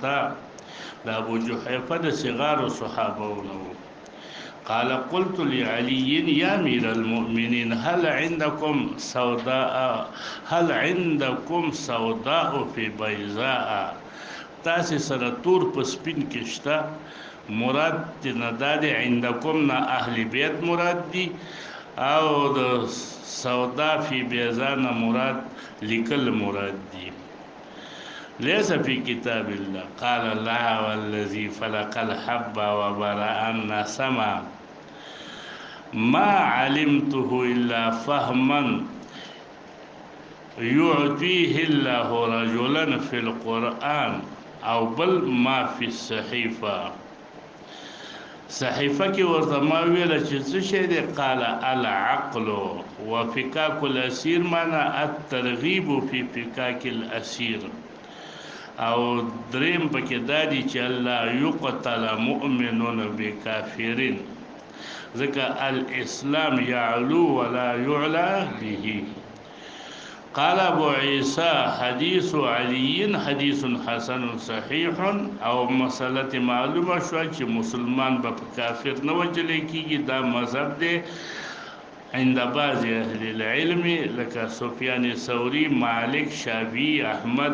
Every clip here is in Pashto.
تا دا ابو جحیفه د صغار صحابهونو. قال قلت لعلي يا امير المؤمنين هل عندكم سوداء في بيضاء؟ تاسې سره تور په سپین کې شته. مراد نه دا د عندکم نه اهل بیت مراد دي او د سودا فی بیضاء نه مراد لیکل مراد دي. ليس في كتاب الله. قال لا والذي فلق الحب وبرأ النسمة ما علمته إلا فهما يعطيه الله رجلا في القرآن او بل ما في الصحيفة. صحیفه کې ورته ما ویل چې څه شی دی؟ قال العقل وفكاك الاسير معنا الترغيب في فكاك الاسير. او دریم پکې دا دی چې الله يقتل مؤمنون بکافرین ځکه الاسلام يعلو ولا يعلى به. قال ابو عيسى حديث علي حديث حسن صحيح. او مسألة معلومه شو چې مسلمان به کافر نه وجل کیږي. دا مذهب دی عند بعض اهل العلم لکه سفیان ثوری، مالک، شافعی، احمد،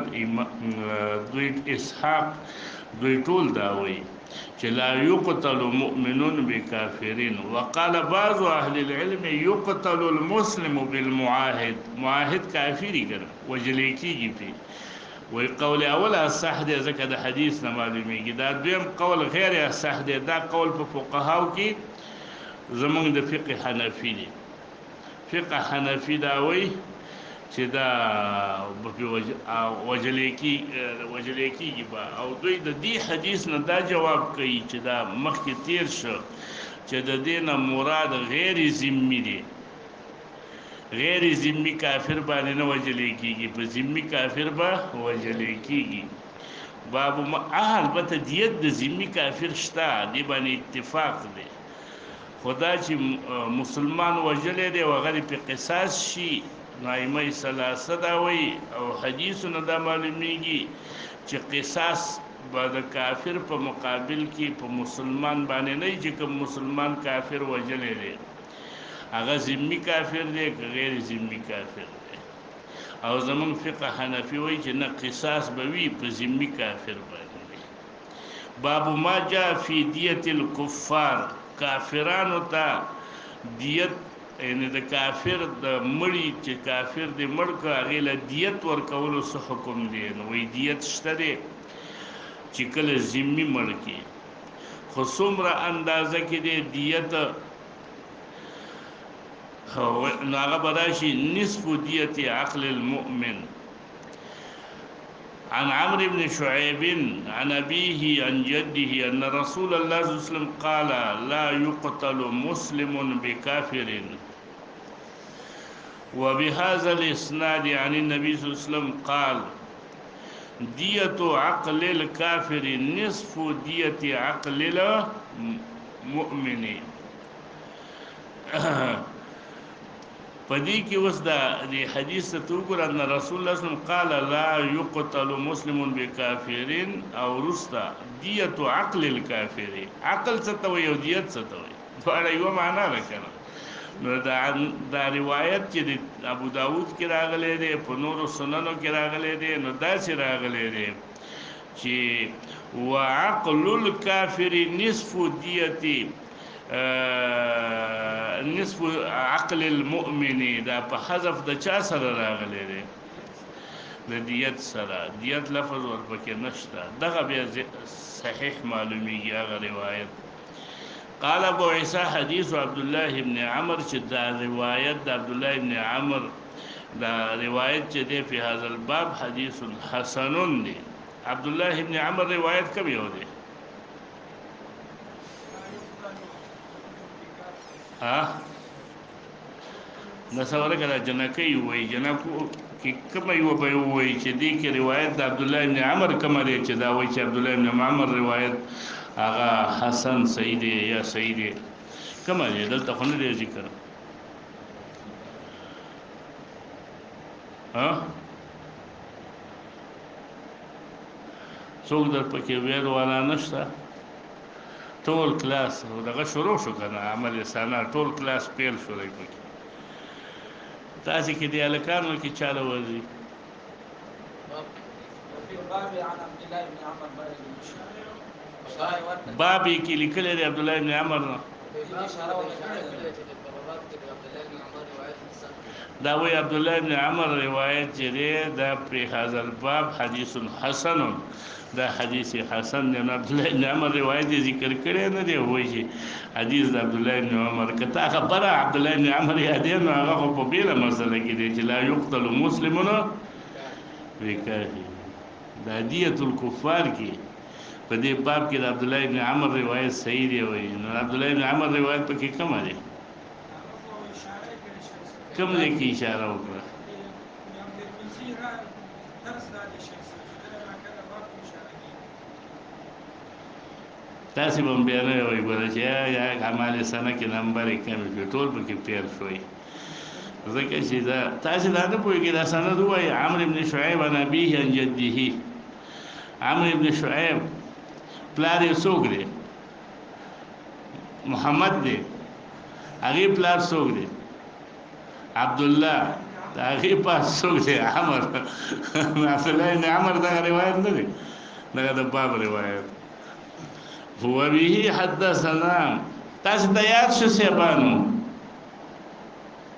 دوی اسحاق، دوی ټول دا وایي چې لا يقتل مؤمنون بکافرین. وقال بعض اهل العلم يقتل المسلم بالمعاهد. معاهد کافری کړه وجلې کیږي په وی قول اول صح دی ځکه د حدیث نه معلومیږي. دا دویم قول غیر صح دی. دا قول په فقهاو کې زمونږ د فقه حنفی دی. فقه حنفی دا وی چې دا وجلې کیږي با. او دوی د دې حدیث نه دا جواب کوي چې دا مخکې تیر شو چې د دې نه مراد غیر ذمی دی. غیر ذمی کافر باندې نه وجلې کیږي، په ذمی کافر به وجلې کیږي. باب ما البته دیت د ذمی کافر شته، دی باندې اتفاق دی. خدا چې مسلمان وجلې دی وغیرہ په قصاص شي نایمه ثلاثه دا وی. او حدیثونه دا معلومیږي چې قصاص به د کافر په مقابل کې په مسلمان باندې نه چې کوم مسلمان کافر وجلې دی هغه ذمی کافر دی که غیر ذمی کافر دی. او زمون فقه حنفی وی چې نه قصاص به وي په ذمی کافر باندې. باب ما جاء فی دیت الکفار. کافرانو ته دیت یعنی د کافر د مړی چې کافر د مړ کا هغه له دیت ورکولو څه حکم دی؟ نو وی دیت شته دی چې کله ذمی مړ کی خو څومره اندازه کې دی دیت نو هغه براشي نصف دیت عقل المؤمن. عن عمرو بن شعيب عن أبيه عن جده أن رسول الله صلى الله عليه وسلم قال لا يقتل مسلم بكافر. وبهذا الإسناد عن النبي صلى الله عليه وسلم قال دية عقل الكافر نصف دية عقل المؤمن. پدې کې اوس د حدیث ته وګورئ ان رسول الله صلی الله علیه وسلم قال لا يقتل مسلم بكافر او رستا دیت عقل الكافر. عقل څه ته وي او دیت څه ته وي؟ دا یو معنا راکړه. نو دا روایت چې ابو داود کې راغلی دی، په نورو سننو کې راغلی دی، نو دا چې راغلی دی چې وعقل الكافر نصف دیت نصف عقل المؤمن. دا په حذف د چا سره راغلی دی؟ د دیت سره. دیت لفظ ورپکې نشته. دغه بیا صحیح معلومیږي هغه روایت. قال ابو عيسى حديث عبد الله بن عمر چې دا روایت د عبد الله بن عمر دا روایت چې دی په هذا الباب حدیث حسن دی. عبد الله بن عمر روایت کوم یو دی؟ نسوره کړه جنکې وای جنکو کې کوم یو به وای چې دې کې روایت د عبد الله بن عمر کوم دی چې دا وای چې عبد الله بن عمر روایت هغه حسن صحیح دی یا صحیح دی کوم دی؟ دلته خو نه دی ذکر. څوک در پکې ویل والا نشته ټول کلاس دغه شروع شو کنه عمل سانا ټول کلاس پیل شو دی پکې تاسو کې دی الکانو کې چاله ورځي بابي کې لیکل دی عبد الله ابن عمر نو دا وی عبد الله ابن عمر روایت جری دا پر هذا الباب حدیث حسن دا حدیث حسن دی عبد الله ابن عمر روایت ذکر کړی نه دی وایي حدیث د عبد الله ابن عمر کته خبره عبد الله ابن عمر یادې نو هغه په بیره مسله کې دی چې لا یقتل مسلمون بکافر دا دیت الکفار کې په دې باب کې د عبد الله ابن عمر روایت صحیح دی وایي نو عبد الله ابن عمر روایت پکې کومه دی کوم دې کې اشاره وکړه تاسو به بیان وایي ګوره چې یا اعمال سنه کې نمبر کم په ټول پکې پیر شوی ځکه چې دا تاسو دا نه پوهیږئ دا سند وایي عمرو بن شعیب عن ابيه عن جده عمرو بن شعیب پلار یې څوک دی محمد دی هغه پلار څوک دی عبد الله دا هغه پاس څوک دی عمر عبد الله بن عمر دا روایت نه دی دا د باب روایت هو به حدثنا تاسو ته یاد شو سیبانو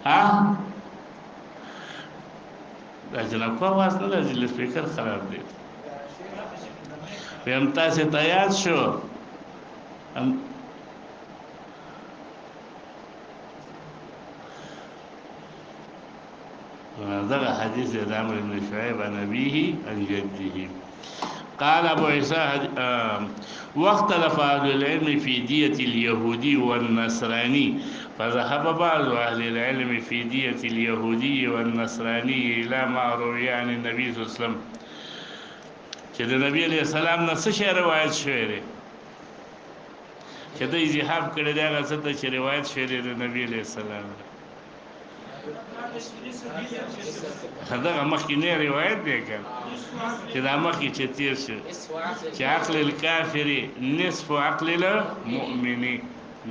ها دا جناب کو आवाज نه لږ سپیکر خراب دی هم تاسو ته یاد شو هذا حديث عمرو بن شعيب عن أبيه عن جده قال أبو عيسى واختلف أهل العلم في دية اليهودي والنصراني فذهب بعض أهل العلم في دية اليهودي والنصراني إلى ما روي عن النبي صلى الله عليه وسلم چې د نبی علیہ السلام نه څه شی روایت شوی دی چې د اجتهاد کړی دی هغه څه چې روایت شوی دی د نبی علیہ السلام هغه مخکې روایت دی کنه چې دا مخکې چې تیر شو چې عقل الکافر نصف عقل المؤمن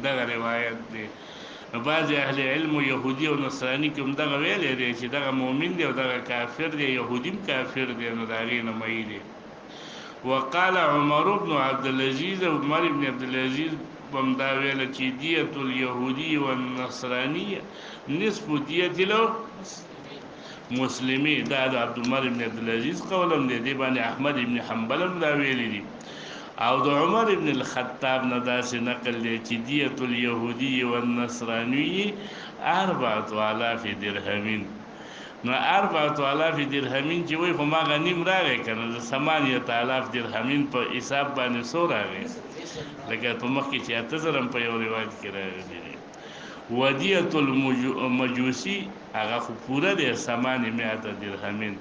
دا روایت دی بعض اهل علم يهودي او نصراني کوم دغه ویل دي چې دغه مؤمن دی او دغه کافر دی يهودي کافر دی نو دا غي نه مې دی وقال عمر بن عبد العزيز عمر بن عبد العزيز بمدا ویل چې دیت اليهودي والنصراني نصف دیت المسلمي دا عبد عمر بن عبد العزيز قولم دی باندې احمد بن حنبل دا ویل دي او د عمر ابن الخطاب نه داسې نقل دی چې دیت اليهودي والنصراني 4000 درهم نو 4000 درهم چې وای خو ما غنیم راغی کنه 8000 درهم په حساب باندې سو راغی لکه په مخ کې چې 8000 په یو روایت کې راغلی ودیت المجوسی هغه خو پوره دی 800 درهم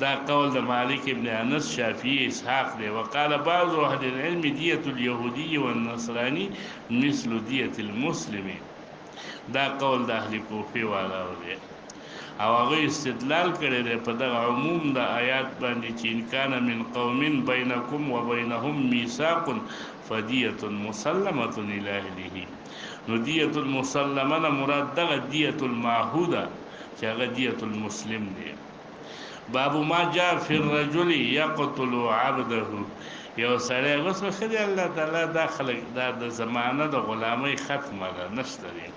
دا قول د مالک ابن انس شافعي اسحاق دی وقال بعض اهل العلم دية اليهودي والنصراني مثل دية المسلم دا قول د اهل کوفه والا دی او هغه استدلال کړی دی په دغه عموم د آیات باندې چې ان کان من قوم بينكم وبينهم ميثاق فدية مسلمة الى اهله نو دية المسلمه مراد دغه دية المعهوده چې هغه دية المسلم دی باب ما جاء في الرجل يقتل عبده یو سړی غوسه خدای الله تعالی داخله د زمانه د غلامۍ ختمه ده نشته دی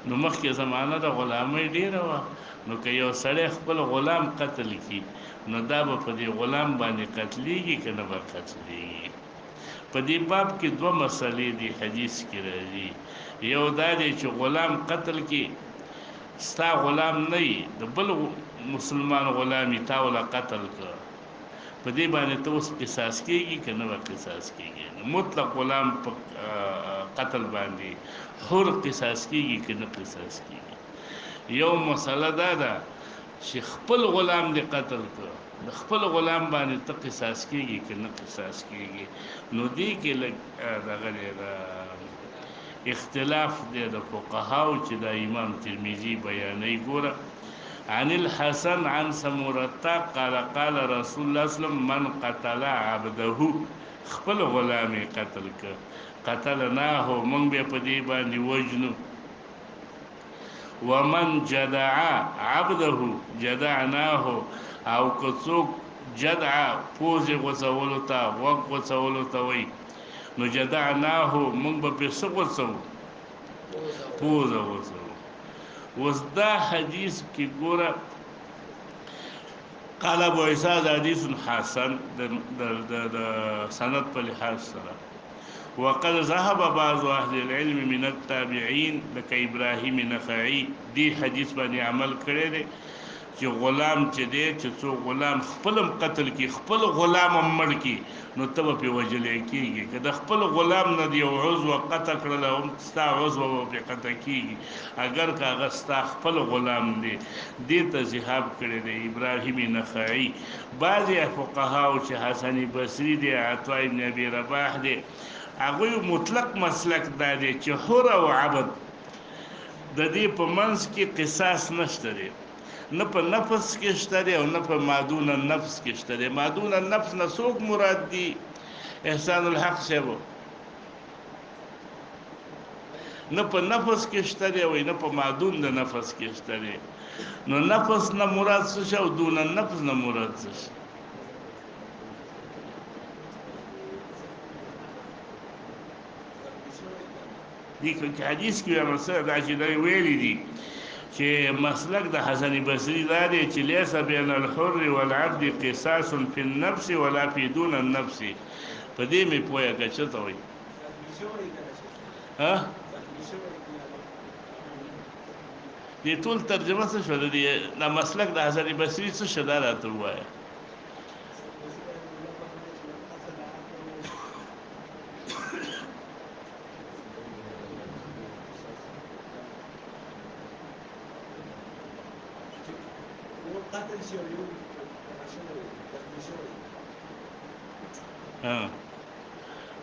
نو مخکې زمانه د غلامۍ ډیره و نو که یو سړی خپل غلام قتل کی نو دا به په دې غلام باندې قتلېږي که نه به قتلېږي په دې باب کې دوه مسلې دي حدیث کې راځي یو دا دی چې غلام قتل کی ستا غلام نه د بل مسلمان غلامی تا ولا قتل کړ په دې باندې ته اوس قصاص کېږي که نه به قصاص کېږي مطلق غلام په قتل باندې حر قصاص کېږي که نه قصاص کېږي یو مسله دا ده چې خپل غلام دې قتل کړ د خپل غلام باندې ته قصاص کېږي که نه قصاص کېږي نو دې کې دغه اختلاف دی د فقهاو چې د امام ترمذی بیانوي ګوره عن الحسن عن سمرة قال قال رسول الله صلی الله علیه وسلم من قتل عبده خپل غلامي قتل ک قتلناه من به په دې باندې وجنو ومن جدع عبده جدعناه او کڅوک جدع پوز غوڅولو ته وق غوڅولو ته وای نو جدعناه من به په څه غوڅو پوز غوڅو. وس دا حدیث کې ګوره قال ابو عيسى حديث حسن د سند په لحاظ سره وقد ذهب بعض اهل العلم من التابعين لك ابراهيم نخعي دي حدیث باندې عمل کړی دی چې غلام چې دی چې څو غلام خپلم قتل کی خپل غلام مړ کی نو تب په وجلې کیږي که د خپل غلام نه دی عضو قتل کړل او ستا عضو په قتل کیږي اگر کاغه ستا خپل غلام دی دې ته ذهاب کړی دی ابراهیم نخعی. بعضی فقها او چې حسن بصری دی عطا ابن ابي رباح دی هغه مطلق مسلک دا دی چې حر او عبد د دې په منځ کې قصاص نشته دی نه په نفس کې شته دی او نه په مادون النفس کې شته دی. مادون النفس نه څوک مراد دی؟ احسان الحق صاحب نه په نفس کې شته دی او نه په مادون د نفس کې شته دی. نو نفس نه مراد څه شو او دون النفس نه مراد څه شو؟ دي کې حدیث کې مسله دا چې دا ویلي دي چې مسلک د حسن بصری دا دی چې ليس بين الحر والعبد قصاص في النفس ولا في دون النفس. په دې مې پوهه کچته ته وایي ها دې ټول ترجمه څه شو د مسلک د حسن بصری څه شدا راته وایي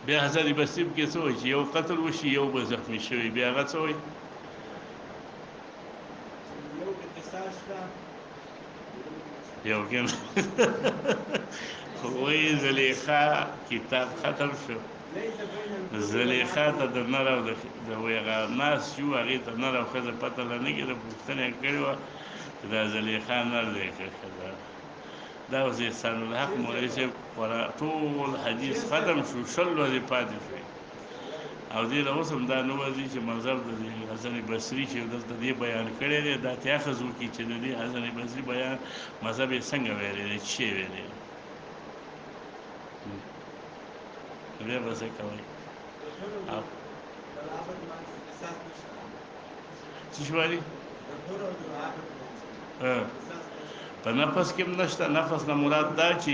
بیا حضرت بصری کې څه وایي چې یو قتل وشي یو به زخمی شوی بیا هغه څه وایي یو کې وایي زلیخا کتاب ختم شو زلیخا ته د نر او د ویغه ناس شو هغې ته نر او ښځه پته لنهږي د پوښتنه یې کړې وه چې دا زلیخا نر دی که ښځه دا اوس احسان الحق مولوي صاحب ټول حدیث ختم شو شل ورځې پاتې شوې او دې له اوس هم دا نه ورځي چې مذهب د حسن بصري چې دلته دې بیان کړی دی دا تیاخذ وکړي چې د دې حسن بصري بیان مذهب یې څنګه ویلی دی چې ویلی دی بیا به څه کوئ څه شو وایي په نفس کې هم نشته. نفس نه مراد دا چې